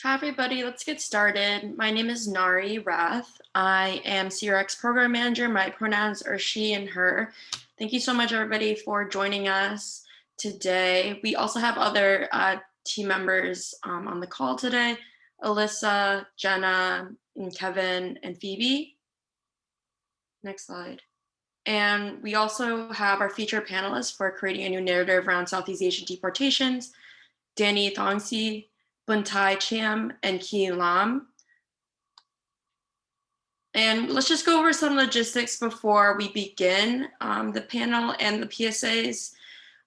Hi, everybody. Let's get started. My name is Nari Rath. I am SEARAC's program manager. My pronouns are she and her. Thank you so much, everybody, for joining us today. We also have other team members on the call today: Alyssa, Jenna, and Kevin, and Phoebe. Next slide. And we also have our featured panelists for creating a new narrative around Southeast Asian deportations, Danny Thongsy, Bunthay Cheam, and Ki Lam. And let's just go over some logistics before we begin the panel and the PSAs.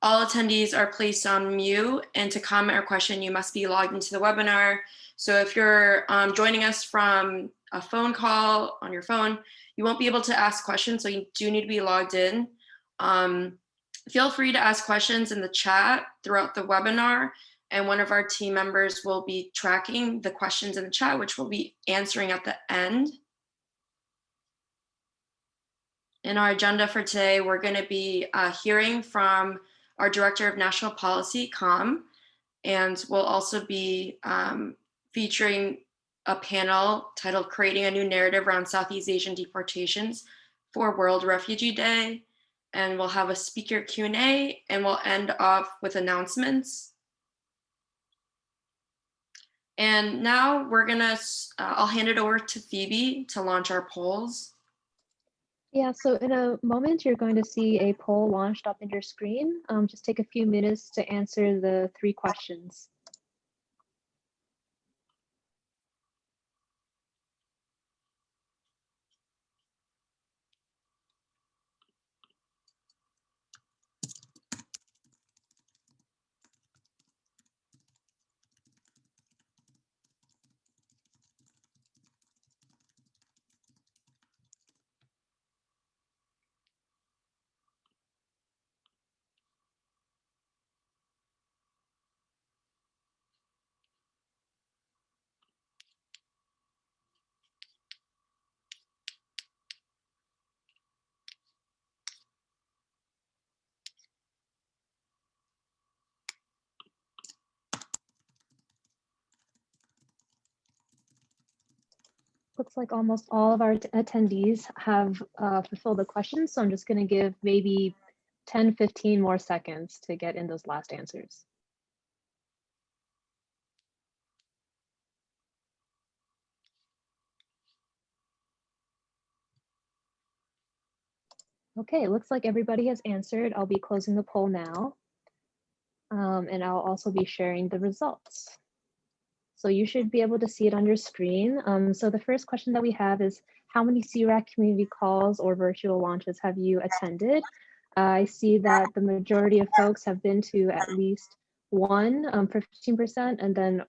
All attendees are placed on mute, and to comment or question, you must be logged into the webinar. So if you're joining us from a phone call on your phone, you won't be able to ask questions, so you do need to be logged in. Feel free to ask questions in the chat throughout the webinar, and one of our team members will be tracking the questions in the chat, which we'll be answering at the end. In our agenda for today, we're going to be hearing from our Director of National Policy, Com, and we'll also be featuring a panel titled Creating a New Narrative Around Southeast Asian Deportations for World Refugee Day. And we'll have a speaker Q&A, and we'll end off with announcements. And now we're gonna, I'll hand it over to Phoebe to launch our polls. Yeah, so in a moment, you're going to see a poll launched up in your screen. Just take a few minutes to answer the 3 questions. Looks like almost all of our attendees have fulfilled the questions, so I'm just going to give maybe 10, 15 more seconds to get in those last answers. Okay, it looks like everybody has answered. I'll be closing the poll now, and I'll also be sharing the results. So you should be able to see it on your screen. So the first question that we have is, how many SEARAC community calls or virtual launches have you attended? I see that the majority of folks have been to at least one for 15%, and then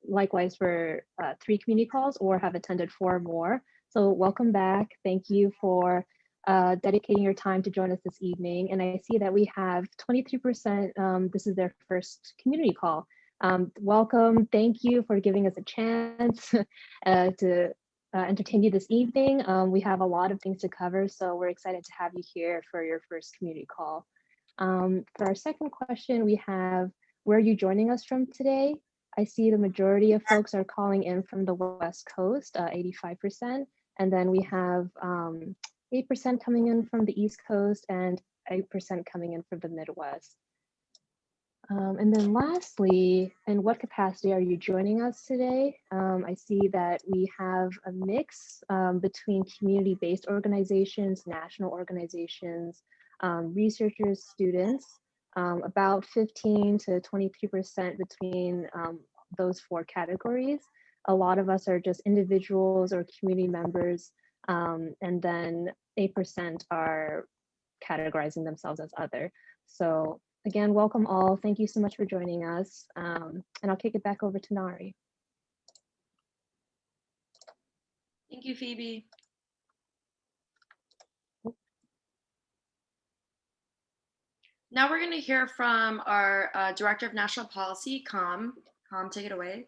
likewise for 3 community calls, or have attended 4 more. So welcome back. Thank you for dedicating your time to join us this evening. And I see that we have 23%, this is their first community call. Welcome, thank you for giving us a chance to entertain you this evening. We have a lot of things to cover, so we're excited to have you here for your first community call. For our second question, we have, where are you joining us from today? I see the majority of folks are calling in from the West Coast, 85%, and then we have 8% coming in from the East Coast and 8% coming in from the Midwest. And then lastly, in what capacity are you joining us today? I see that we have a mix between community-based organizations, national organizations, researchers, students, about 15 to 23% between those 4 categories. A lot of us are just individuals or community members, and then 8% are categorizing themselves as other. So again, welcome all. Thank you so much for joining us. And I'll kick it back over to Nari. Thank you, Phoebe. Now we're going to hear from our Director of National Policy, Com. Com, take it away.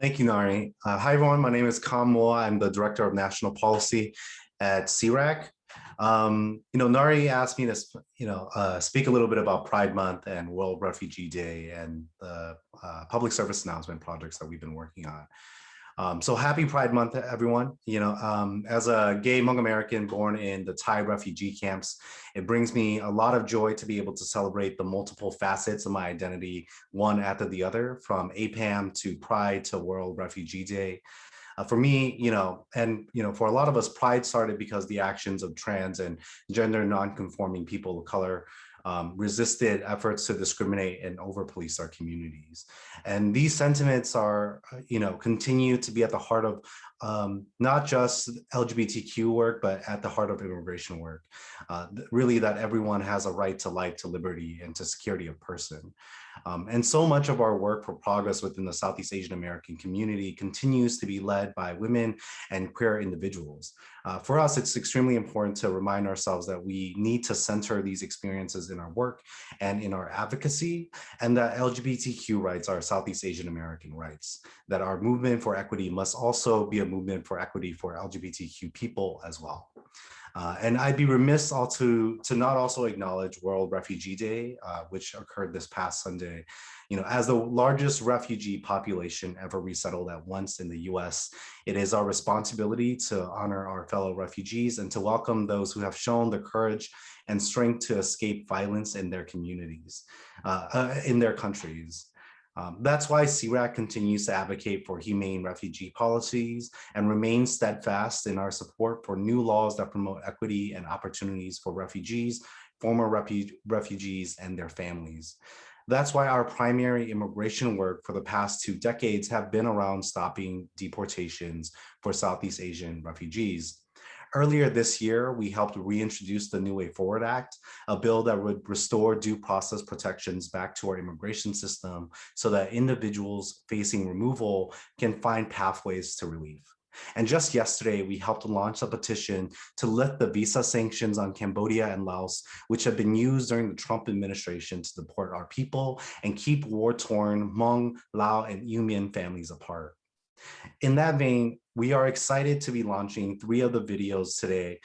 Thank you, Nari. Hi, everyone. My name is Com Moa. I'm the Director of National Policy at SEARAC. Nari asked me to, speak a little bit about Pride Month and World Refugee Day and the public service announcement projects that we've been working on. So happy Pride Month, everyone. As a gay Hmong American born in the Thai refugee camps, it brings me a lot of joy to be able to celebrate the multiple facets of my identity, one after the other, from APAM to Pride to World Refugee Day. For me, for a lot of us, Pride started because the actions of trans and gender non-conforming people of color resisted efforts to discriminate and over-police our communities. And these sentiments are, continue to be at the heart of not just LGBTQ work, but at the heart of immigration work. Really that everyone has a right to life, to liberty, and to security of person. And so much of our work for progress within the Southeast Asian American community continues to be led by women and queer individuals. For us, it's extremely important to remind ourselves that we need to center these experiences in our work and in our advocacy, and that LGBTQ rights are Southeast Asian American rights, that our movement for equity must also be a movement for equity for LGBTQ people as well. And I'd be remiss to not also acknowledge World Refugee Day, which occurred this past Sunday. As the largest refugee population ever resettled at once in the US, it is our responsibility to honor our fellow refugees and to welcome those who have shown the courage and strength to escape violence in their communities, in their countries. That's why SEARAC continues to advocate for humane refugee policies and remains steadfast in our support for new laws that promote equity and opportunities for refugees, former refugees, and their families. That's why our primary immigration work for the past 2 decades have been around stopping deportations for Southeast Asian refugees. Earlier this year, we helped reintroduce the New Way Forward Act, a bill that would restore due process protections back to our immigration system so that individuals facing removal can find pathways to relief. And just yesterday, we helped launch a petition to lift the visa sanctions on Cambodia and Laos, which have been used during the Trump administration to deport our people and keep war-torn Hmong, Lao, and Yumian families apart. In that vein, we are excited to be launching 3 of the videos today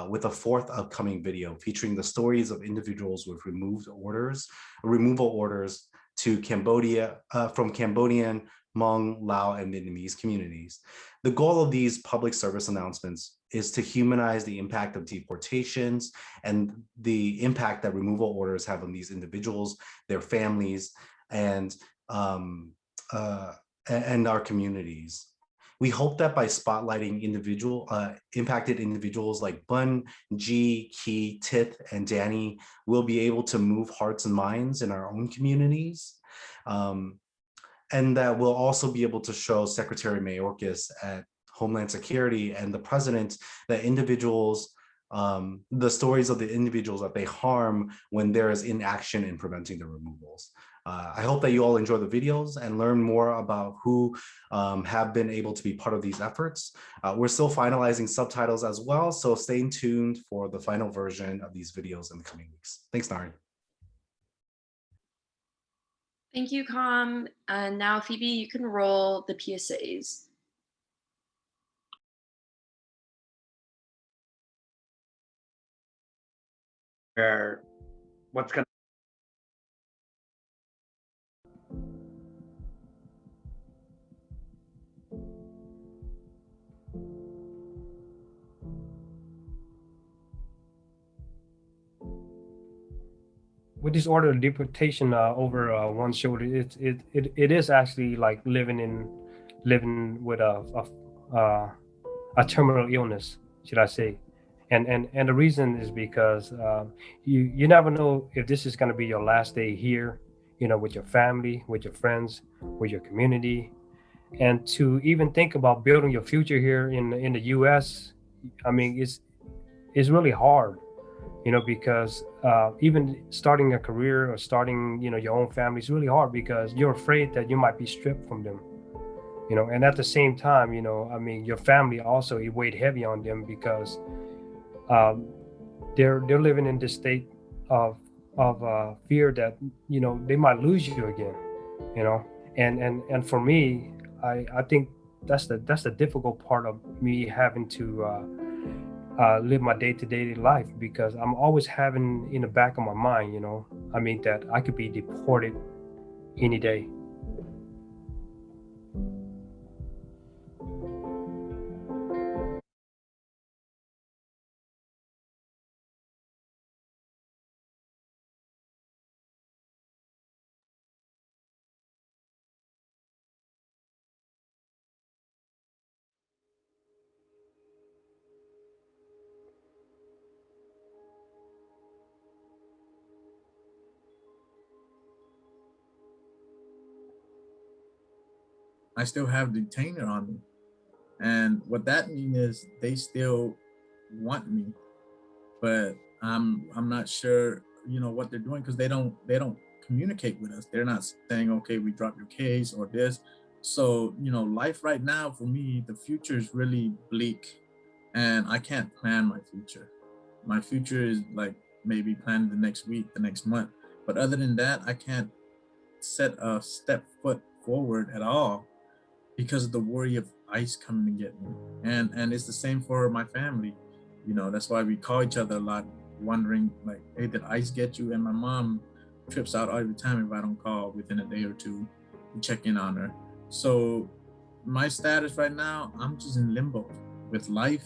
with a 4th upcoming video featuring the stories of individuals with removal orders to Cambodia, from Cambodian, Hmong, Lao, and Vietnamese communities. The goal of these public service announcements is to humanize the impact of deportations and the impact that removal orders have on these individuals, their families, and our communities. We hope that by spotlighting impacted individuals like Bun, G, Ki, Tith, and Danny, we'll be able to move hearts and minds in our own communities. And that we'll also be able to show Secretary Mayorkas at Homeland Security and the President that individuals, the stories of the individuals that they harm when there is inaction in preventing the removals. I hope that you all enjoy the videos and learn more about who have been able to be part of these efforts. We're still finalizing subtitles as well, so stay tuned for the final version of these videos in the coming weeks. Thanks, Nari. Thank you, Com. And now, Phoebe, you can roll the PSAs. What's going with this order of deportation over one's shoulder, it is actually like living with a terminal illness, should I say? And the reason is because you never know if this is going to be your last day here, with your family, with your friends, with your community, and to even think about building your future here in the U.S. I mean, it's really hard. Because even starting a career or starting, your own family is really hard because you're afraid that you might be stripped from them, and at the same time, I mean, your family also, it weighed heavy on them because they're living in this state of fear that, they might lose you again, and for me, I think that's the difficult part of me having to live my day-to-day life, because I'm always having in the back of my mind, I mean, that I could be deported any day. I still have detainer on me. And what that means is they still want me, but I'm not sure, what they're doing, because they don't communicate with us. They're not saying, okay, we dropped your case or this. So, life right now for me, the future is really bleak, and I can't plan my future. My future is like maybe planned the next week, the next month. But other than that, I can't set a step foot forward at all, because of the worry of ICE coming to get me. And it's the same for my family. That's why we call each other a lot, wondering like, hey, did ICE get you? And my mom trips out every time if I don't call within a day or two to check in on her. So my status right now, I'm just in limbo with life,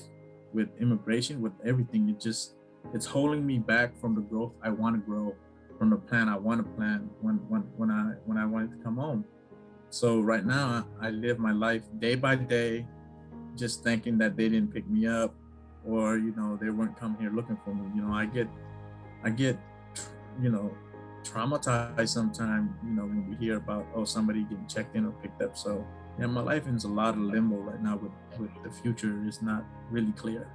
with immigration, with everything. It's holding me back from the growth I want to grow, from the plan I want to plan when I wanted to come home. So right now, I live my life day by day, just thinking that they didn't pick me up, or they weren't coming here looking for me. I get traumatized sometimes. When we hear about somebody getting checked in or picked up. So yeah, my life is a lot of limbo right now. With the future is not really clear.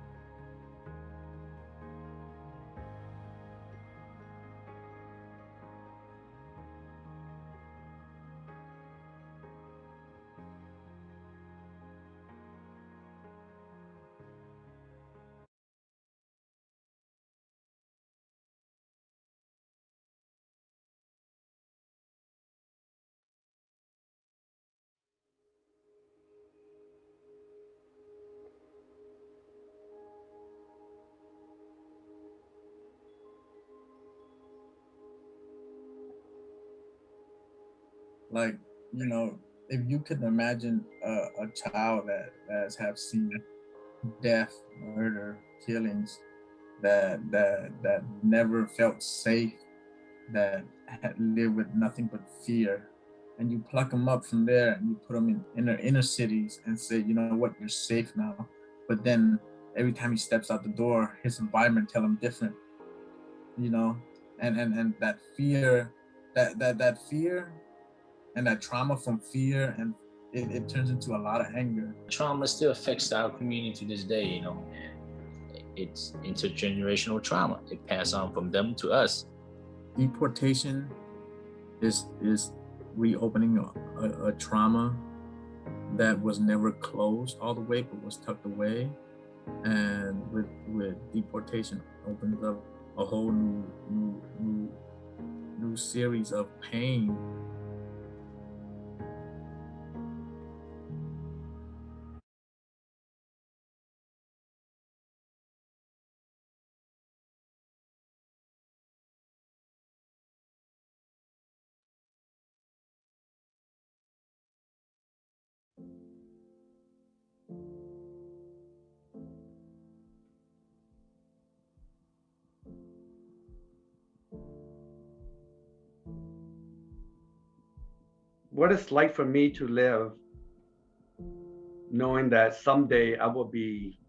Like, if you could imagine a child that have seen death, murder, killings, that never felt safe, that had lived with nothing but fear, and you pluck them up from there and you put them in their inner cities and say, you know what, you're safe now. But then every time he steps out the door, his environment tell him different, and that fear, that fear and that trauma from fear, and it turns into a lot of anger. Trauma still affects our community to this day, and it's intergenerational trauma. It passes on from them to us. Deportation is reopening a trauma that was never closed all the way, but was tucked away. And with deportation opens up a whole new series of pain. What it's like for me to live knowing that someday I will be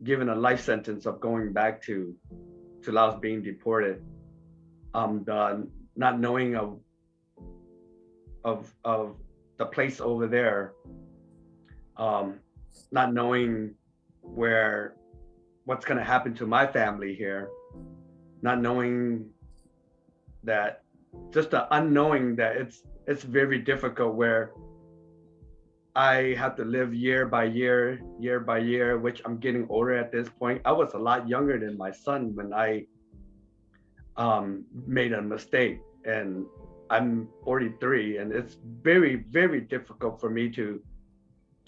given a life sentence of going back to Laos, being deported. The not knowing of the place over there, not knowing what's going to happen to my family here, not knowing that, just the unknowing that it's very difficult, where I have to live year by year, which I'm getting older at this point. I was a lot younger than my son when I made a mistake, and I'm 43, and it's very, very difficult for me to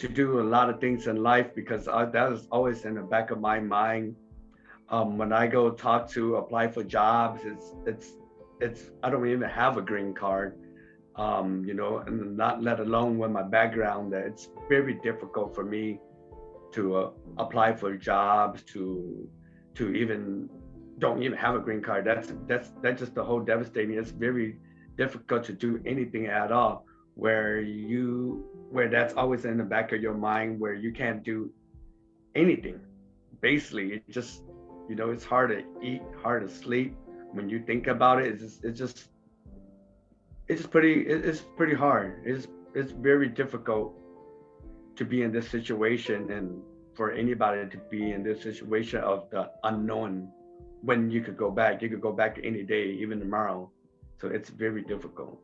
do a lot of things in life, because that was always in the back of my mind. When I go apply for jobs, it's I don't even have a green card, you know, and not let alone with my background, that it's very difficult for me to apply for jobs, to even don't even have a green card. That's just the whole devastating. It's very difficult to do anything at all, where that's always in the back of your mind, where you can't do anything. Basically, it just, you know, it's hard to eat, hard to sleep. When you think about it, it's pretty hard. It's very difficult to be in this situation, and for anybody to be in this situation of the unknown, when you could go back any day, even tomorrow. So it's very difficult.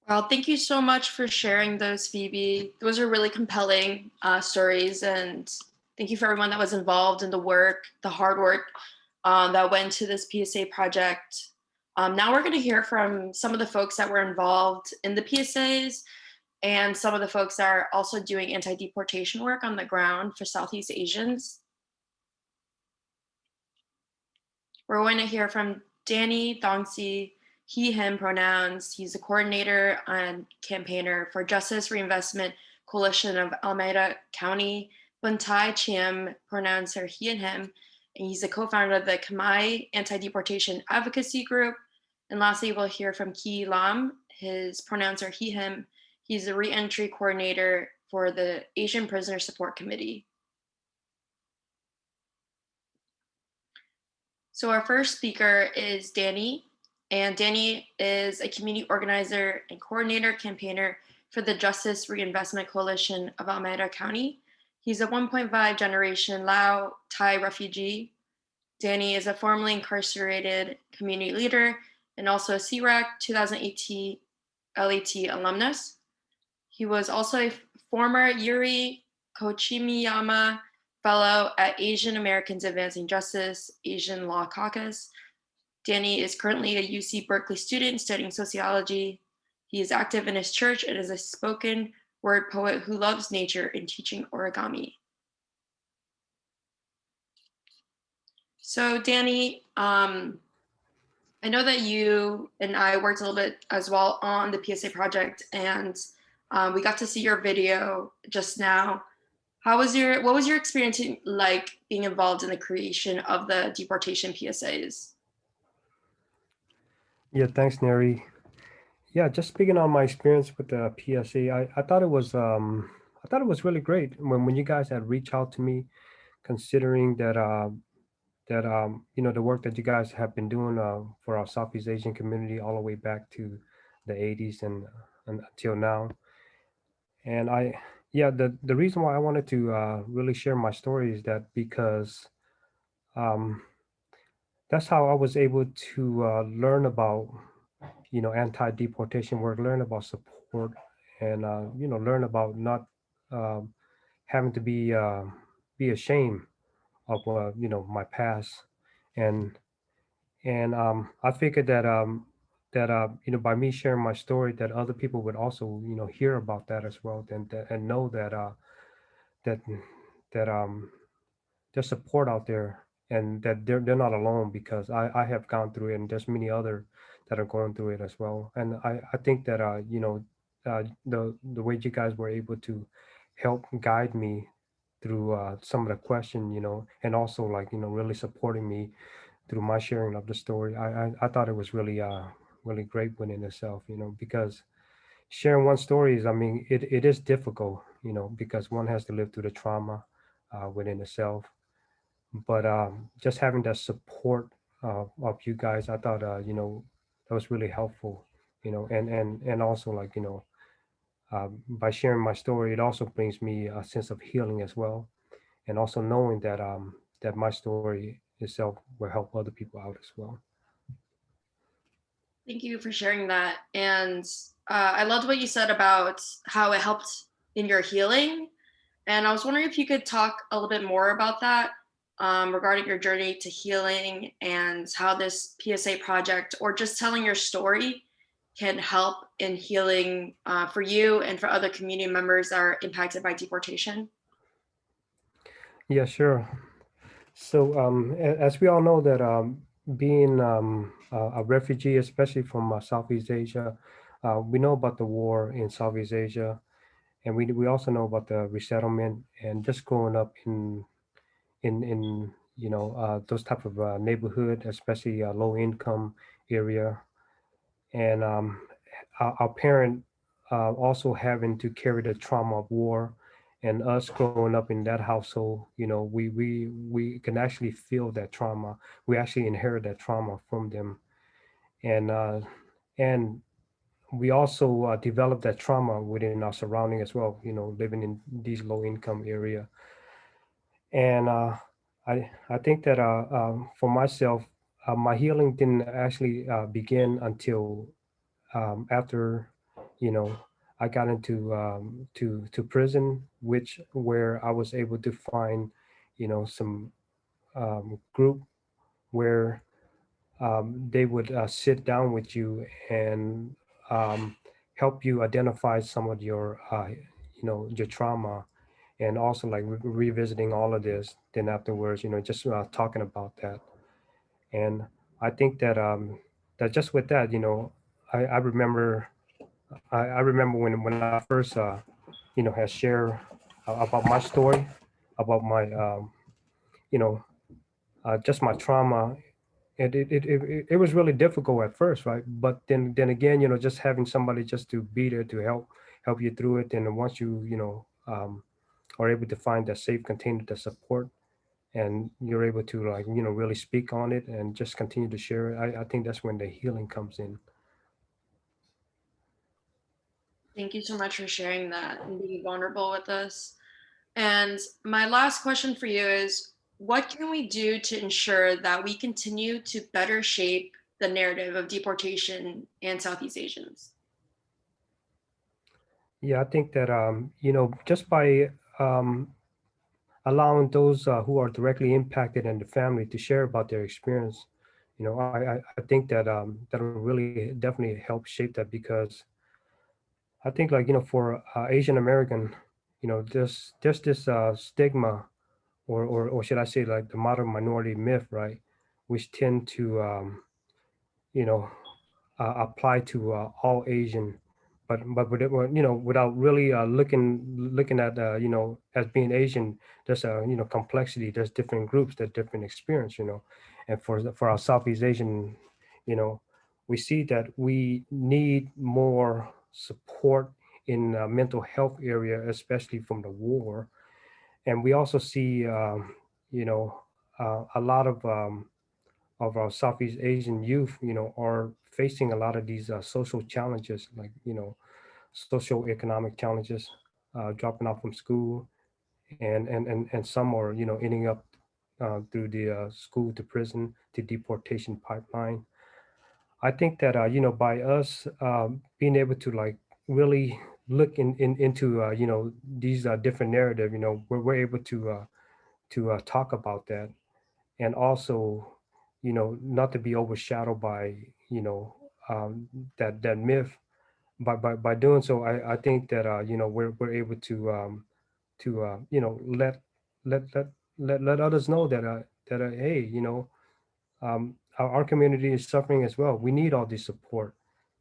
Well, thank you so much for sharing those, Phoebe. Those are really compelling stories, and thank you for everyone that was involved in the work, the hard work that went to this PSA project. Now we're going to hear from some of the folks that were involved in the PSAs, and some of the folks that are also doing anti-deportation work on the ground for Southeast Asians. We're going to hear from Danny Thongsy, he, him pronouns. He's a coordinator and campaigner for Justice Reinvestment Coalition of Alameda County. Bunthay Cheam, pronouns are he and him, and he's a co-founder of the Khmer Anti-Deportation Advocacy Group. And lastly, we'll hear from Ki Lam. His pronouns are he, him. He's a re-entry coordinator for the Asian Prisoner Support Committee. So our first speaker is Danny, and Danny is a community organizer and coordinator campaigner for the Justice Reinvestment Coalition of Alameda County. He's a 1.5 generation Lao Thai refugee. Danny is a formerly incarcerated community leader and also a SEARAC 2018 LAT alumnus. He was also a former Yuri Kochimiyama Fellow at Asian Americans Advancing Justice, Asian Law Caucus. Danny is currently a UC Berkeley student studying sociology. He is active in his church and is a spoken word poet who loves nature and teaching origami. So Danny, I know that you and I worked a little bit as well on the PSA project, and we got to see your video just now. What was your experience like being involved in the creation of the deportation PSAs? Yeah, thanks, Neri. Yeah, just speaking on my experience with the PSA, I thought it was really great when you guys had reached out to me, considering that you know, the work that you guys have been doing for our Southeast Asian community all the way back to the 80s and until now. And the reason why I wanted to really share my story is that because that's how I was able to learn about, you know, anti-deportation work, learn about support, and you know, learn about not having to be ashamed of you know, my past, and I figured that you know, by me sharing my story, that other people would also, you know, hear about that as well, and know that that there's support out there, and that they're not alone, because I have gone through it, and there's many other that are going through it as well. And I think that you know, the way you guys were able to help guide me through some of the question, you know, and also, like, you know, really supporting me through my sharing of the story, I thought it was really really great within itself, you know, because sharing one story is, I mean, it is difficult, you know, because one has to live through the trauma within itself. But just having that support of you guys, I thought, you know, that was really helpful, you know, and also, like, you know, by sharing my story, it also brings me a sense of healing as well, and also knowing that that my story itself will help other people out as well. Thank you for sharing that. And I loved what you said about how it helped in your healing. And I was wondering if you could talk a little bit more about that regarding your journey to healing and how this PSA project or just telling your story can help in healing for you and for other community members that are impacted by deportation. Yeah, sure. So as we all know that being a refugee, especially from Southeast Asia, we know about the war in Southeast Asia, and we also know about the resettlement and just growing up in those type of neighborhood, especially low income area, and our parent also having to carry the trauma of war, and us growing up in that household, we can actually feel that trauma. We actually inherit that trauma from them, and we also develop that trauma within our surrounding as well. Living in these low income area, and I think that for myself, my healing didn't actually begin until after, I got into to prison, where I was able to find, some group where they would sit down with you and help you identify some of your trauma, and also like revisiting all of this. Then afterwards, just talking about that. And I think that that just with that, I remember I remember when I first had shared about my story, about my just my trauma. It was really difficult at first, right? But then again, just having somebody just to be there to help you through it, and once you are able to find that safe container, that support, and you're able to like really speak on it and just continue to share it, I think that's when the healing comes in. Thank you so much for sharing that and being vulnerable with us. And my last question for you is, what can we do to ensure that we continue to better shape the narrative of deportation and Southeast Asians? Yeah, I think that just by allowing those who are directly impacted and the family to share about their experience, I think that that'll really definitely help shape that, because I think, like, for Asian American, there's this stigma, or should I say, like, the modern minority myth, right, which tend to you know apply to all Asian, but with it, without really looking at as being Asian, there's a complexity. There's different groups, there's different experience, and for our Southeast Asian, you know, we see that we need more support in mental health area, especially from the war, and we also see a lot of our Southeast Asian youth, are facing a lot of these social challenges, like, social economic challenges, dropping out from school, and some are, ending up through the school to prison to deportation pipeline. I think that, by us being able to, like, really look into, these different narrative, we're able to talk about that, and also, not to be overshadowed by, that myth. By doing so, I think that we're able to let others know that hey, our community is suffering as well. We need all this support,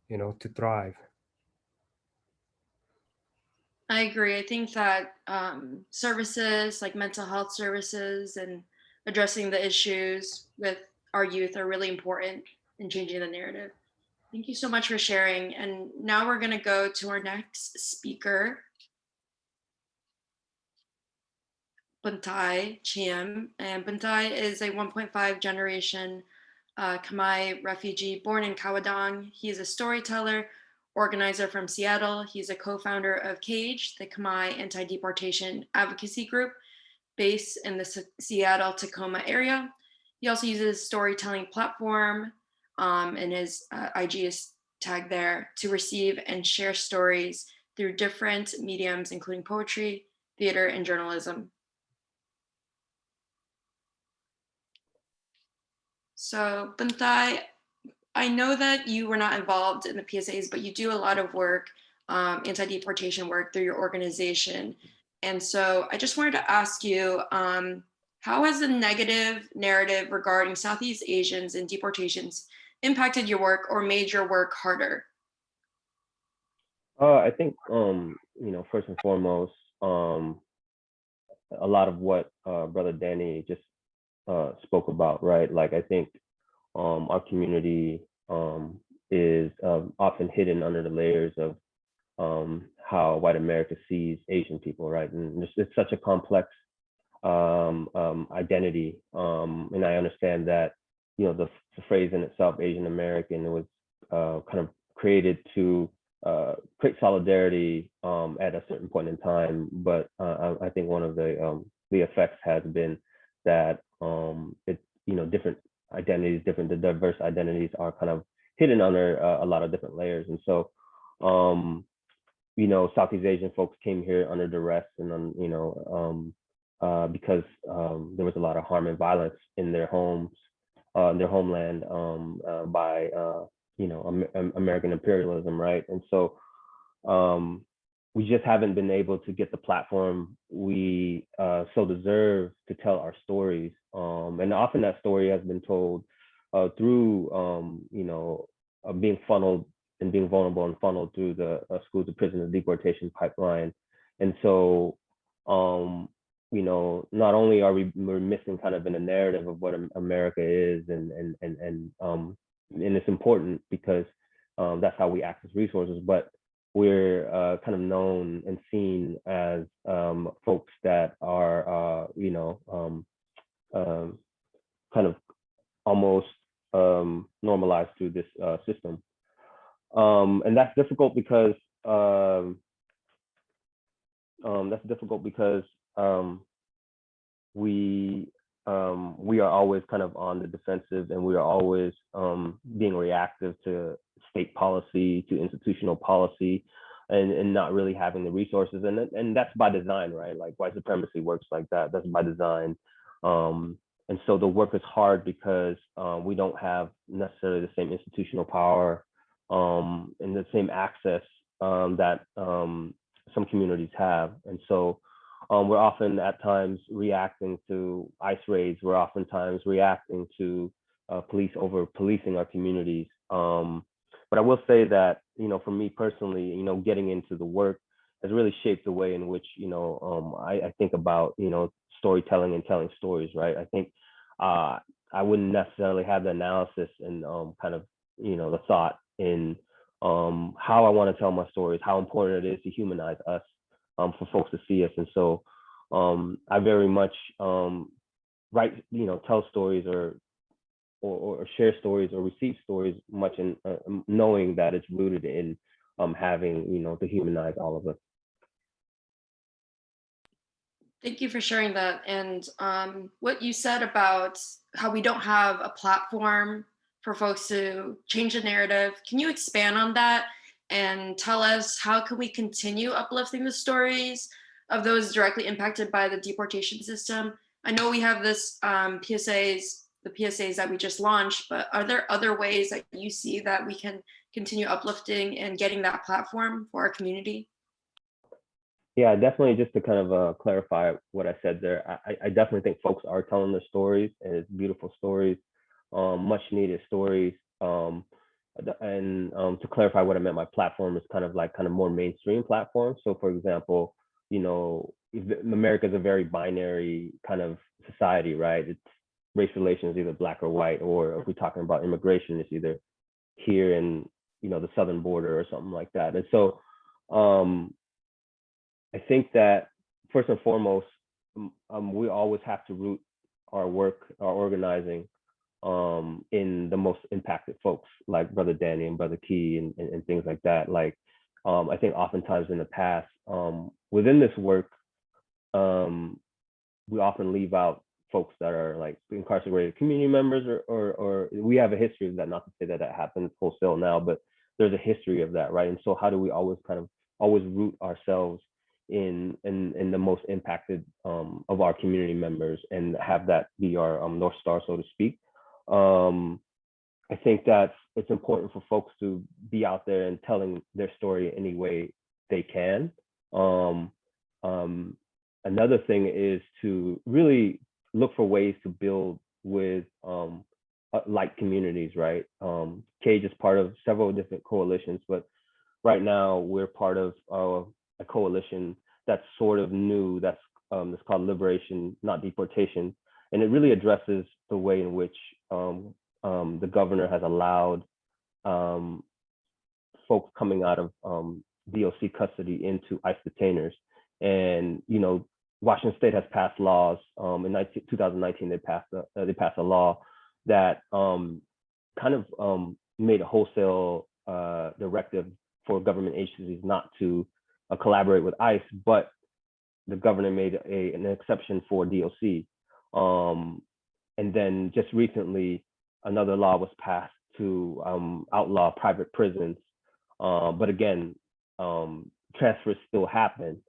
to thrive. I agree. I think that services like mental health services and addressing the issues with our youth are really important in changing the narrative. Thank you so much for sharing. And now we're going to go to our next speaker, Bunthay Cheam. And Bintai is a 1.5 generation Khmer refugee born in Kawadong. He is a storyteller, organizer from Seattle. He's a co-founder of CAGE, the Khmer Anti-Deportation Advocacy Group, based in the Seattle-Tacoma area. He also uses storytelling platform, and his IG is tag there to receive and share stories through different mediums, including poetry, theater, and journalism. So Bunthay, I know that you were not involved in the PSAs, but you do a lot of work, anti-deportation work through your organization. And so I just wanted to ask you, how has the negative narrative regarding Southeast Asians and deportations impacted your work or made your work harder? I think, first and foremost, a lot of what Brother Danny just spoke about, right? Like, I think our community is often hidden under the layers of how white America sees Asian people, right? And it's such a complex identity. And I understand that, the phrase in itself, Asian American, it was kind of created to create solidarity at a certain point in time. But I think one of the effects has been that it's, different identities, the diverse identities are kind of hidden under a lot of different layers. And so, Southeast Asian folks came here under duress and, because there was a lot of harm and violence in their homes, their homeland by, American imperialism, right? And so we just haven't been able to get the platform we so deserve to tell our stories. And often that story has been told through, being funneled and being vulnerable and funneled through the schools to prison deportation pipeline. And so, not only are we're missing kind of in a narrative of what America is, and it's important because that's how we access resources, but we're kind of known and seen as folks that are, kind of almost normalized through this system. And that's difficult because we are always kind of on the defensive, and we are always being reactive to state policy, to institutional policy, and not really having the resources. And that's by design, right? Like, white supremacy works like that. That's by design. And so the work is hard because we don't have necessarily the same institutional power and the same access that some communities have. And so we're often at times reacting to ICE raids. We're oftentimes reacting to police over policing our communities. But I will say that, for me personally, getting into the work has really shaped the way in which, I think about, storytelling and telling stories, right? I think I wouldn't necessarily have the analysis and kind of, the thought in how I want to tell my stories, how important it is to humanize us, for folks to see us. And so I very much write, tell stories or share stories or receive stories much in knowing that it's rooted in having, to humanize all of us. Thank you for sharing that. And what you said about how we don't have a platform for folks to change the narrative, can you expand on that and tell us how can we continue uplifting the stories of those directly impacted by the deportation system? I know we have this the PSAs that we just launched, but are there other ways that you see that we can continue uplifting and getting that platform for our community? Yeah, definitely. Just to kind of clarify what I said there, I definitely think folks are telling their stories, and it's beautiful stories, much needed stories. And to clarify what I meant, my platform is kind of more mainstream platform. So, for example, America is a very binary kind of society, right? It's race relations, either black or white, or if we're talking about immigration, it's either here in the southern border or something like that. And so I think that first and foremost, we always have to root our work, our organizing, in the most impacted folks, like Brother Danny and Brother Key and things like that. Like, I think oftentimes in the past, within this work, we often leave out folks that are like incarcerated community members, or we have a history of that. Not to say that that happens wholesale now, but there's a history of that, right? And so how do we always root ourselves in the most impacted of our community members and have that be our North Star, so to speak. I think that it's important for folks to be out there and telling their story any way they can. Another thing is to really look for ways to build with like communities, right? CAGE is part of several different coalitions, but right now we're part of a coalition that's sort of new, that's called Liberation, Not Deportation. And it really addresses the way in which the governor has allowed folks coming out of DOC custody into ICE detainers. And, you know, Washington State has passed laws. In 2019, they passed a law that kind of made a wholesale directive for government agencies not to collaborate with ICE, but the governor made an exception for DOC. And then just recently, another law was passed to outlaw private prisons. But again, transfers still happen.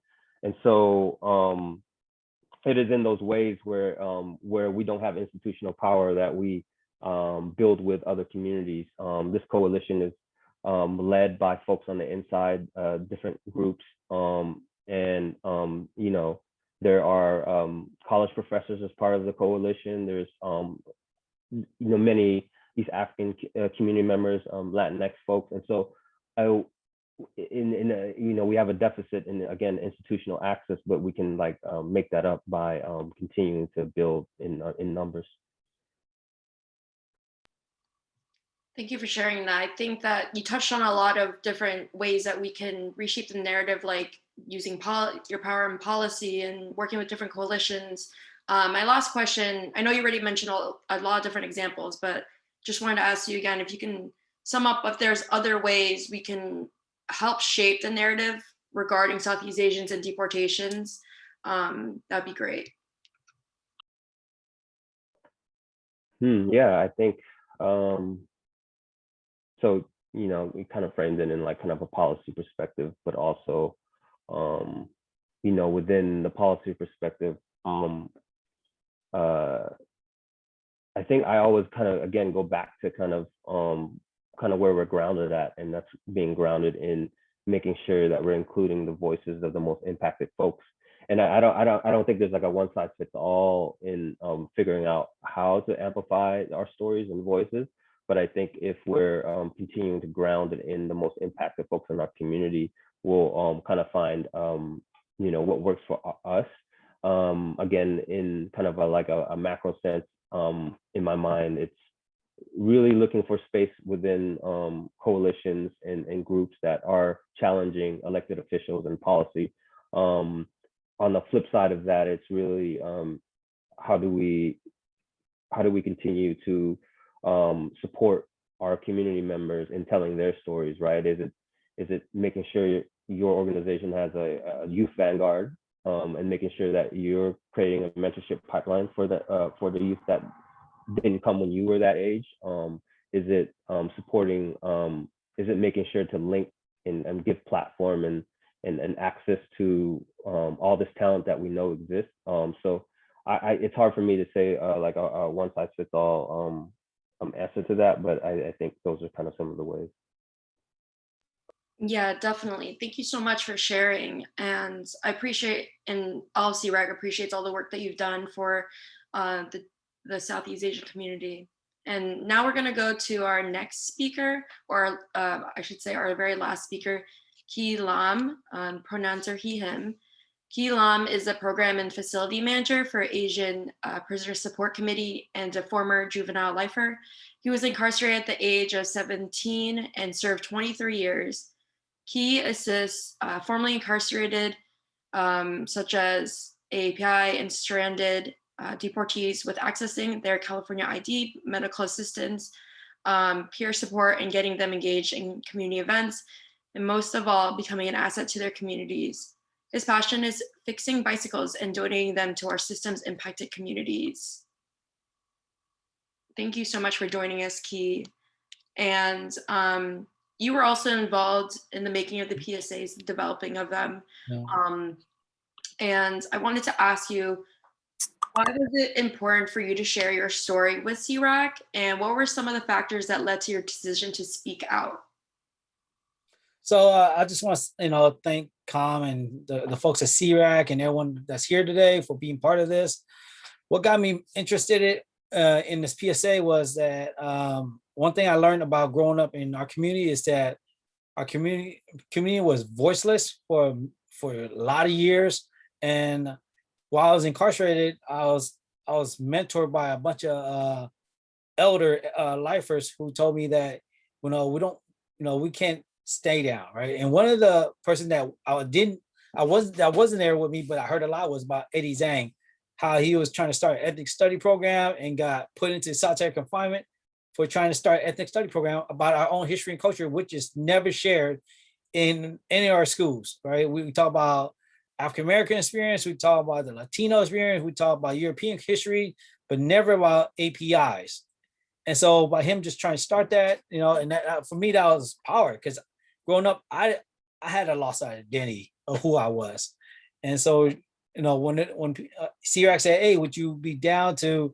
And so it is in those ways where we don't have institutional power that we build with other communities. This coalition is led by folks on the inside, different groups. And you know, there are college professors as part of the coalition. There's you know, many East African community members, Latinx folks. And so you know, we have a deficit in, again, institutional access, but we can like make that up by continuing to build in numbers. Thank you for sharing that. I think that you touched on a lot of different ways that we can reshape the narrative, like using your power in policy and working with different coalitions. My last question, I know you already mentioned a lot of different examples, but just wanted to ask you again, if you can sum up if there's other ways we can help shape the narrative regarding Southeast Asians and deportations, that'd be great. Yeah, I think, so, you know, we kind of framed it in like kind of a policy perspective, but also, you know, within the policy perspective, I think I always kind of, again, go back to kind of where we're grounded at, and that's being grounded in making sure that we're including the voices of the most impacted folks. And I don't think there's like a one size fits all in figuring out how to amplify our stories and voices. But I think if we're continuing to ground it in the most impacted folks in our community, we'll kind of find you know, what works for us. Again, in kind of a macro sense, in my mind, it's really looking for space within coalitions and groups that are challenging elected officials and policy. On the flip side of that, it's really how do we continue to support our community members in telling their stories, right? Is it making sure your organization has a youth vanguard, and making sure that you're creating a mentorship pipeline for the youth that didn't come when you were that age? Is it supporting? Is it making sure to link and give platform and access to all this talent that we know exists? So it's hard for me to say like a one size fits all answer to that, but I think those are kind of some of the ways. Yeah, definitely. Thank you so much for sharing. And I appreciate, and SEARAC appreciates all the work that you've done for the Southeast Asian community. And now we're going to go to our next speaker, or I should say our very last speaker, Ki Lam, pronouns are he, him. Ki Lam is a program and facility manager for Asian Prisoner Support Committee and a former juvenile lifer. He was incarcerated at the age of 17 and served 23 years. He assists formerly incarcerated, such as API and stranded deportees with accessing their California ID, medical assistance, peer support, and getting them engaged in community events, and most of all, becoming an asset to their communities. His passion is fixing bicycles and donating them to our system's impacted communities. Thank you so much for joining us, Ki. And you were also involved in the making of the PSAs, the developing of them. Yeah. And I wanted to ask you, why was it important for you to share your story with SEARAC, and what were some of the factors that led to your decision to speak out? So I just want to, thank Com and the folks at SEARAC and everyone that's here today for being part of this. What got me interested in this PSA was that one thing I learned about growing up in our community is that our community was voiceless for a lot of years. And while I was incarcerated, I was mentored by a bunch of elder lifers who told me that, we can't stay down, right? And one of the person that wasn't there with me, but I heard a lot was about Eddie Zhang, how he was trying to start an ethnic study program and got put into solitary confinement for trying to start an ethnic study program about our own history and culture, which is never shared in any of our schools, right? We talk about African-American experience, we talk about the Latino experience, we talk about European history, but never about APIs. And so by him just trying to start that, and that, for me, that was power, because growing up, I had a lost identity of who I was. And so, when SEARAC said, hey, would you be down to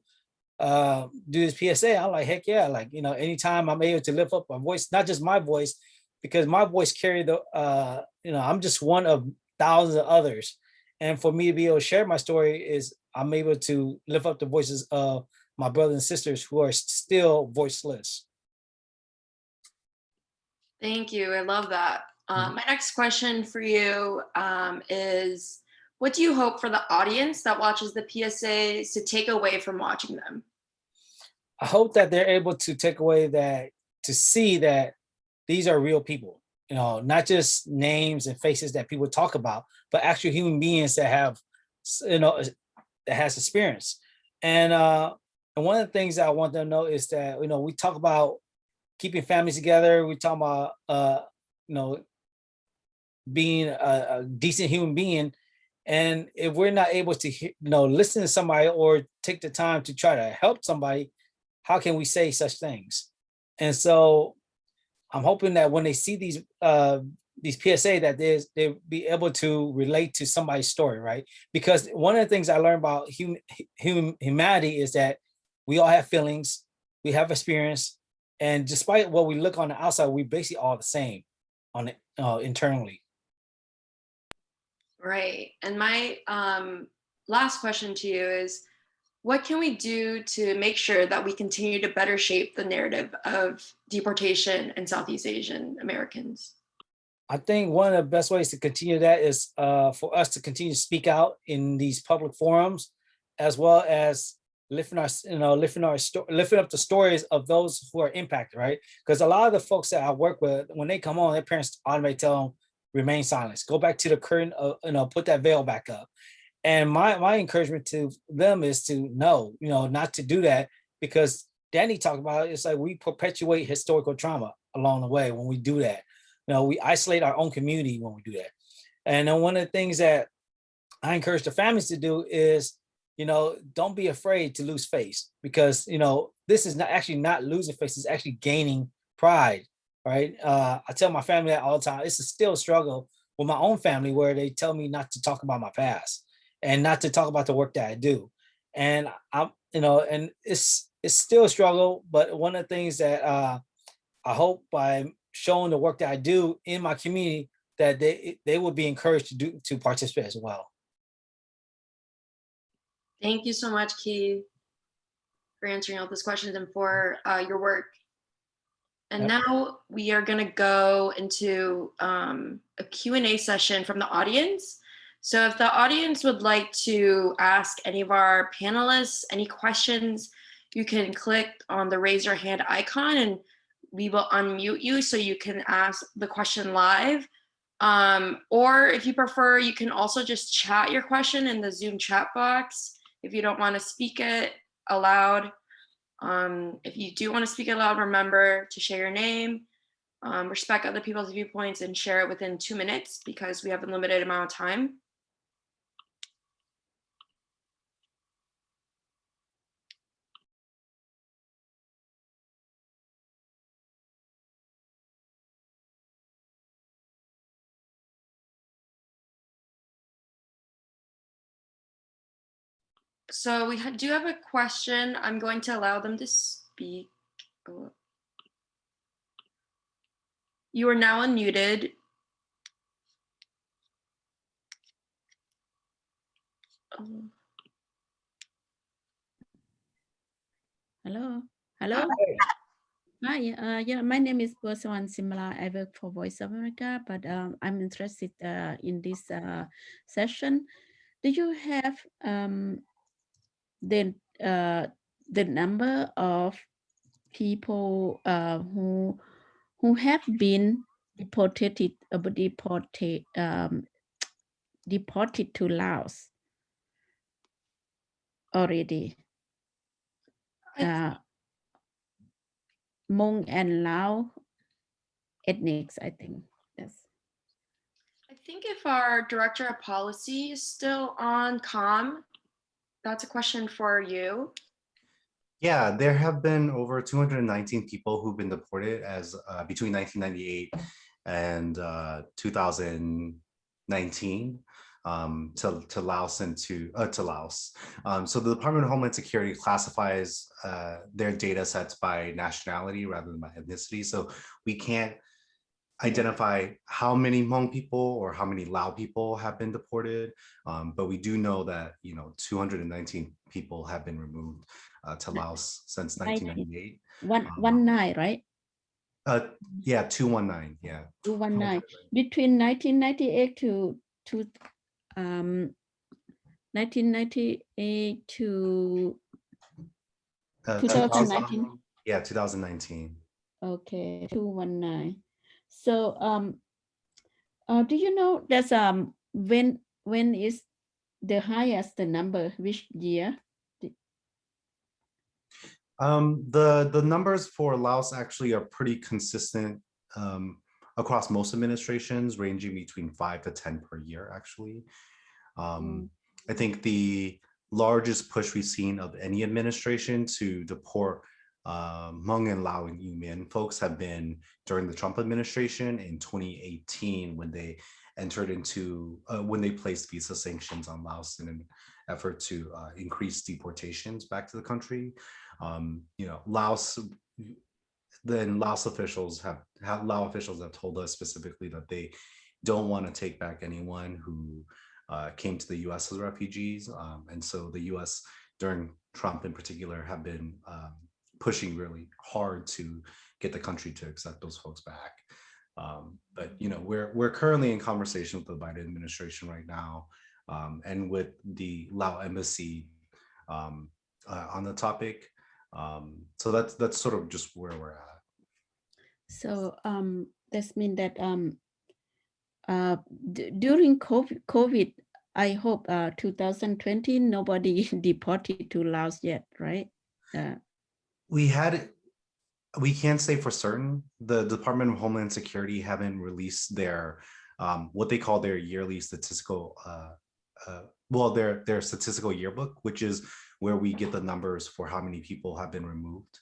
do this PSA? I'm like, heck yeah. Like, anytime I'm able to lift up my voice, not just my voice, because my voice carried I'm just one of thousands of others. And for me to be able to share my story is I'm able to lift up the voices of my brothers and sisters who are still voiceless. Thank you. I love that. My next question for you is, what do you hope for the audience that watches the PSAs to take away from watching them? I hope that they're able to take away to see that these are real people, not just names and faces that people talk about, but actual human beings that have, that has experience. And one of the things that I want them to know is that, we talk about keeping families together. We talk about, being a decent human being. And if we're not able to, listen to somebody or take the time to try to help somebody, how can we say such things? And so I'm hoping that when they see these PSA, that they'll be able to relate to somebody's story, right? Because one of the things I learned about humanity is that we all have feelings, we have experience, and despite what we look on the outside, we basically all the same on it internally. Right. And my last question to you is, what can we do to make sure that we continue to better shape the narrative of deportation in Southeast Asian Americans? I think one of the best ways to continue that is for us to continue to speak out in these public forums, as well as lifting up the stories of those who are impacted, right? Because a lot of the folks that I work with, when they come on, their parents automatically tell them, remain silent, go back to the current, put that veil back up. And my encouragement to them is to not to do that, because Danny talked about it. It's like we perpetuate historical trauma along the way when we do that. We isolate our own community when we do that. And then one of the things that I encourage the families to do is, don't be afraid to lose face, because, this is not losing face, it's actually gaining pride, right? I tell my family that all the time. It's still a struggle with my own family where they tell me not to talk about my past and not to talk about the work that I do. And and it's still a struggle, but one of the things that I hope by showing the work that I do in my community, that they will be encouraged to participate as well. Thank you so much, Keith, for answering all those questions and for your work. And now we are going to go into a Q&A session from the audience. So if the audience would like to ask any of our panelists any questions, you can click on the raise your hand icon and we will unmute you so you can ask the question live. Or if you prefer, you can also just chat your question in the Zoom chat box if you don't want to speak it aloud. If you do want to speak it aloud, remember to share your name, respect other people's viewpoints, and share it within 2 minutes because we have a limited amount of time. So we do have a question. I'm going to allow them to speak. Oh. You are now unmuted. Oh. Hello. Hello. Hi. Yeah, my name is Persewan Simala. I work for Voice of America, but I'm interested in this session. Do you have the number of people who have been deported to Laos already? Hmong and Lao ethnics, I think. Yes. I think if our director of policy is still on comm, that's a question for you. Yeah, there have been over 219 people who've been deported as between 1998 and 2019 to Laos and to Laos. So the Department of Homeland Security classifies their data sets by nationality rather than by ethnicity. So we can't identify how many Hmong people or how many Lao people have been deported, but we do know that 219 people have been removed to Laos since 1998. 19, right? Yeah, 219. Yeah, 219. Between 1998 to 1998 to 2019. Yeah, 2019. Okay, 219. So do you know that's when is the highest number, which year? The numbers for Laos actually are pretty consistent across most administrations, ranging between 5 to 10 per year, actually. I think the largest push we've seen of any administration to deport Hmong and Lao and Yumian folks have been during the Trump administration in 2018 when they entered into, when they placed visa sanctions on Laos in an effort to increase deportations back to the country. Laos, then Laos officials Lao officials have told us specifically that they don't want to take back anyone who came to the US as refugees. And so the US during Trump in particular have been pushing really hard to get the country to accept those folks back. But we're currently in conversation with the Biden administration right now, and with the Lao embassy on the topic. So that's sort of just where we're at. So this means that during COVID, I hope 2020 nobody deported to Laos yet, right? We can't say for certain. The Department of Homeland Security haven't released their what they call their yearly statistical their statistical yearbook, which is where we get the numbers for how many people have been removed.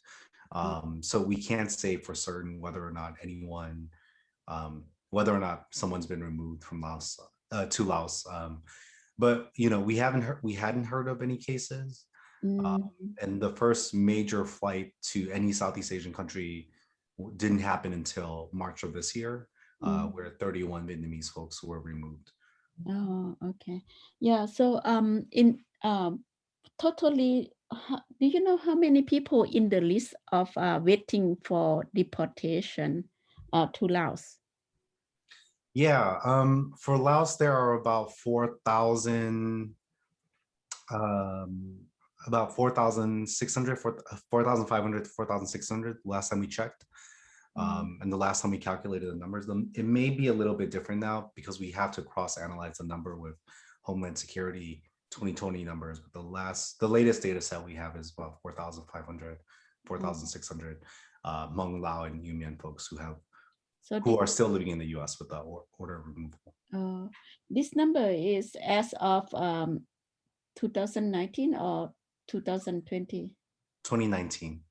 So we can't say for certain whether or not someone's been removed from Laos to Laos. But we hadn't heard of any cases. And the first major flight to any Southeast Asian country didn't happen until March of this year, where 31 Vietnamese folks were removed. Oh, okay. Yeah. So in totally, do you know how many people in the list of waiting for deportation to Laos? Yeah, for Laos, there are about 4,000, about 4,600, 4,500 to 4,600 last time we checked. And the last time we calculated the numbers, it may be a little bit different now because we have to cross-analyze the number with Homeland Security 2020 numbers. But the latest data set we have is about 4,500, 4,600 Hmong, Lao, and Yumian folks who are still living in the U.S. with the order of removal. This number is as of 2019 or 2020? 2019.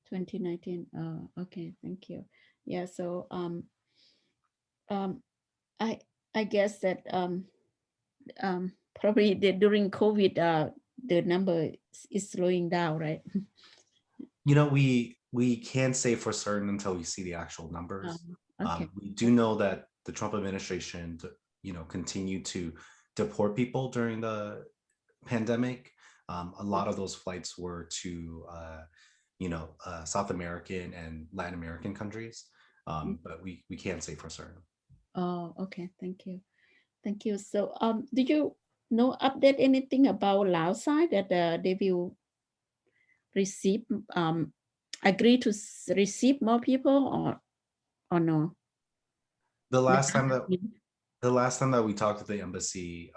2019. Oh, okay, thank you. Yeah, so I guess that probably during COVID the number is slowing down, right? You know, we can't say for certain until we see the actual numbers. Okay. We do know that the Trump administration, continued to deport people during the pandemic. A lot of those flights were to, South American and Latin American countries, but we can't say for certain. Oh, okay. Thank you. Thank you. So, do you know update anything about Laos side that they will receive, agree to receive more people or no? The last time that we talked to the embassy,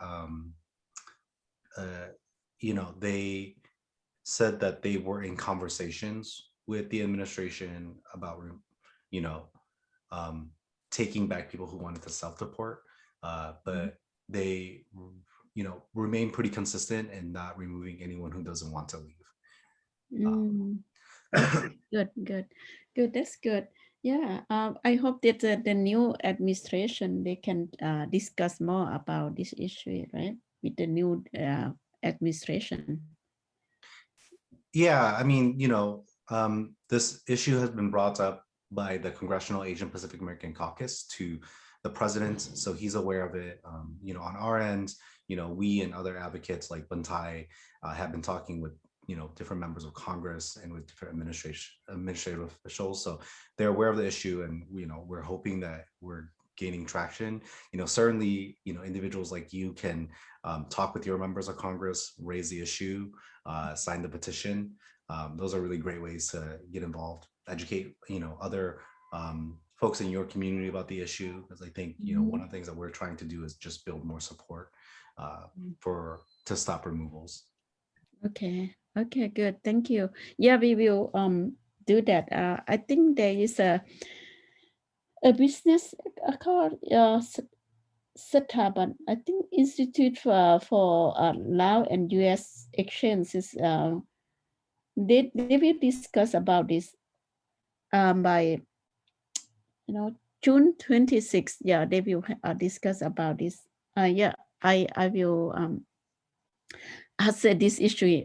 they said that they were in conversations with the administration about, taking back people who wanted to self-deport, but they, remain pretty consistent in not removing anyone who doesn't want to leave. Good. That's good. Yeah. I hope that the new administration, they can discuss more about this issue, right? With the new administration. Yeah, I mean, this issue has been brought up by the Congressional Asian Pacific American Caucus to the president, so he's aware of it. On our end, we and other advocates like Bintai have been talking with different members of Congress and with different administrative officials, so they're aware of the issue, and we're hoping that we're gaining traction. Certainly, individuals like you can talk with your members of Congress, raise the issue, sign the petition. Those are really great ways to get involved, educate other folks in your community about the issue, because I think one of the things that we're trying to do is just build more support to stop removals. Okay, good. Thank you. Yeah, we will do that. I think there is a business called SEARAC, I think Institute for LaoUS Exchanges. They will discuss about this by June 26th. Yeah, they will discuss about this. Yeah, I will answer this issue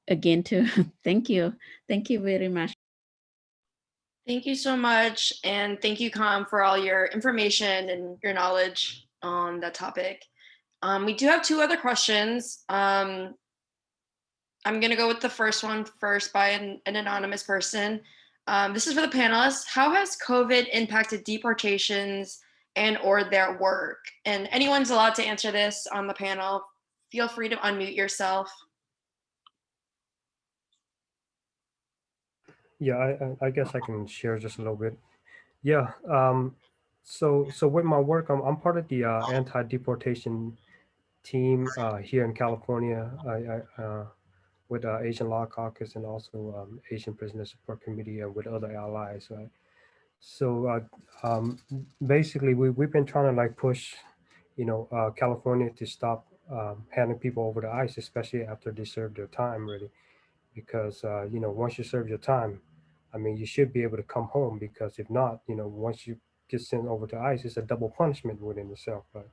again too. Thank you very much. Thank you so much. And thank you, Com, for all your information and your knowledge on that topic. We do have two other questions. I'm going to go with the first one first by an anonymous person. This is for the panelists. How has COVID impacted deportations and or their work? And anyone's allowed to answer this on the panel. Feel free to unmute yourself. Yeah, I guess I can share just a little bit. Yeah. So with my work, I'm part of the anti-deportation team here in California. I with Asian Law Caucus and also Asian Prisoner Support Committee and with other allies. Right? So basically, we've been trying to push, California to stop handing people over to ICE, especially after they serve their time, really, because once you serve your time, I mean, you should be able to come home, because if not, once you get sent over to ICE, it's a double punishment within itself, right?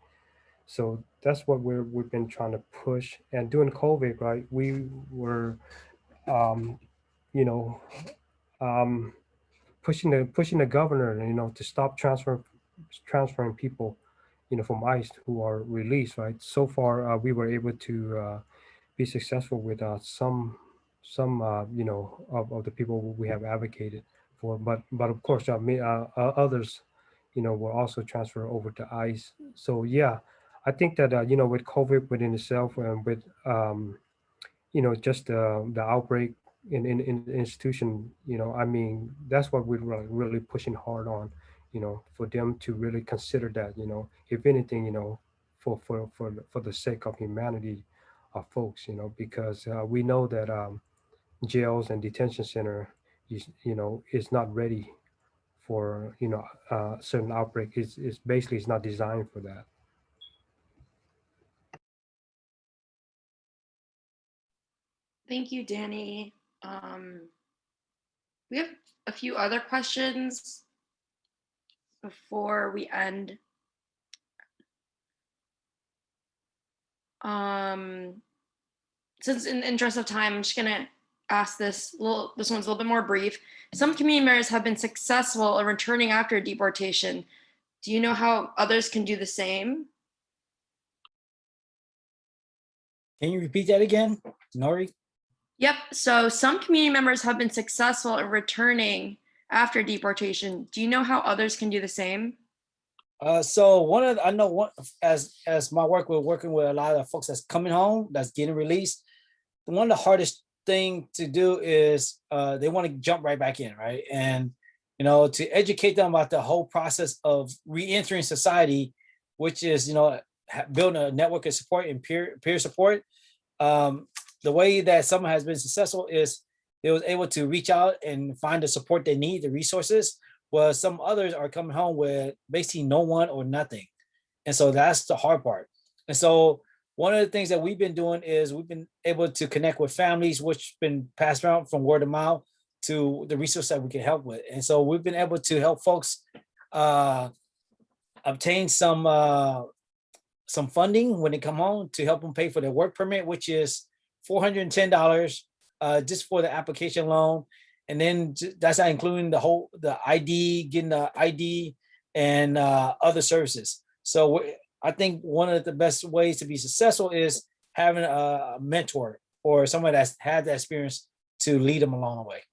So that's what we've been trying to push. And during COVID, right, we were, pushing the governor, to stop transferring people, from ICE who are released, right? So far, we were able to be successful with some of the people we have advocated for, but of course, others, will also transfer over to ICE. So yeah, I think that with COVID within itself and with just the outbreak in the institution, I mean, that's what we're really pushing hard on, for them to really consider that, if anything, for the sake of humanity of folks, because we know that jails and detention center is not ready for certain outbreak. It's basically it's not designed for that. Thank you, Danny. We have a few other questions before we end. since in the interest of time, I'm just gonna ask this one's a little bit more brief. Some community members have been successful in returning after deportation. Do you know how others can do the same? Can you repeat that again, Nori? Yep, so some community members have been successful in returning after deportation. Do you know how others can do the same? So I know one as my work, we're working with a lot of folks that's coming home, that's getting released. One of the hardest thing to do is they want to jump right back in, right? And to educate them about the whole process of re-entering society, which is building a network of support and peer support. The way that someone has been successful is they was able to reach out and find the support they need, the resources, while some others are coming home with basically no one or nothing. And so that's the hard part. And so one of the things that we've been doing is we've been able to connect with families, which been passed around from word of mouth to the resource that we can help with. And so we've been able to help folks obtain some funding when they come home to help them pay for their work permit, which is $410 just for the application loan. And then that's not including the ID, getting the ID and other services. So I think one of the best ways to be successful is having a mentor or someone that's had that experience to lead them along the way.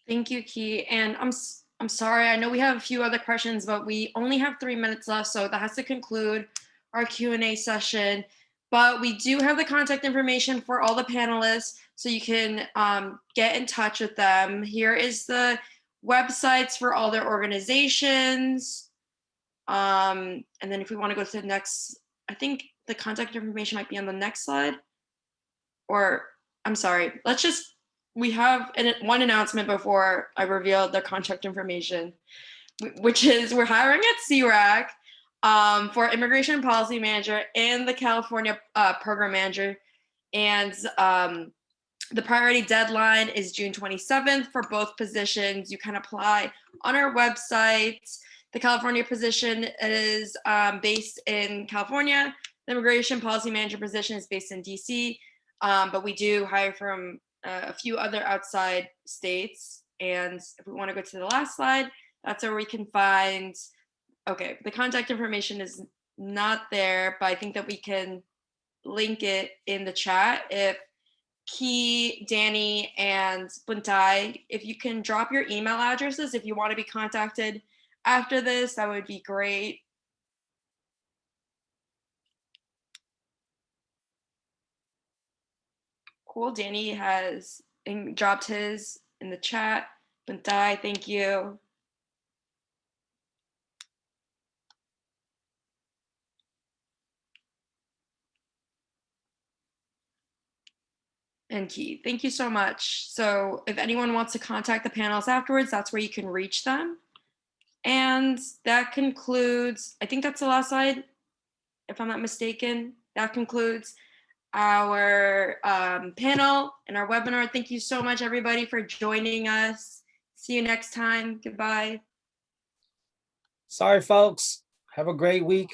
Thank you, Key. And I'm sorry, I know we have a few other questions, but we only have 3 minutes left, so that has to conclude our Q&A session. But we do have the contact information for all the panelists, so you can get in touch with them. Here is the websites for all their organizations. And then if we want to go to the next, I think the contact information might be on the next slide. Or, I'm sorry, we have one announcement before I reveal the contact information, which is we're hiring at SEARAC for Immigration Policy Manager and the California Program Manager. And the priority deadline is June 27th for both positions. You can apply on our website. The California position is based in California. The Immigration Policy Manager position is based in DC, but we do hire from a few other outside states. And if we want to go to the last slide, that's where we can find, okay, the contact information is not there, but I think that we can link it in the chat. If Key, Danny, and Bunthay, if you can drop your email addresses if you want to be contacted after this, that would be great. Cool, Danny has dropped his in the chat. Bintai, thank you. And Key, thank you so much. So if anyone wants to contact the panelists afterwards, that's where you can reach them. And that concludes, I think that's the last slide, if I'm not mistaken. That concludes our panel and our webinar. Thank you so much, everybody, for joining us. See you next time. Goodbye. Sorry, folks. Have a great week.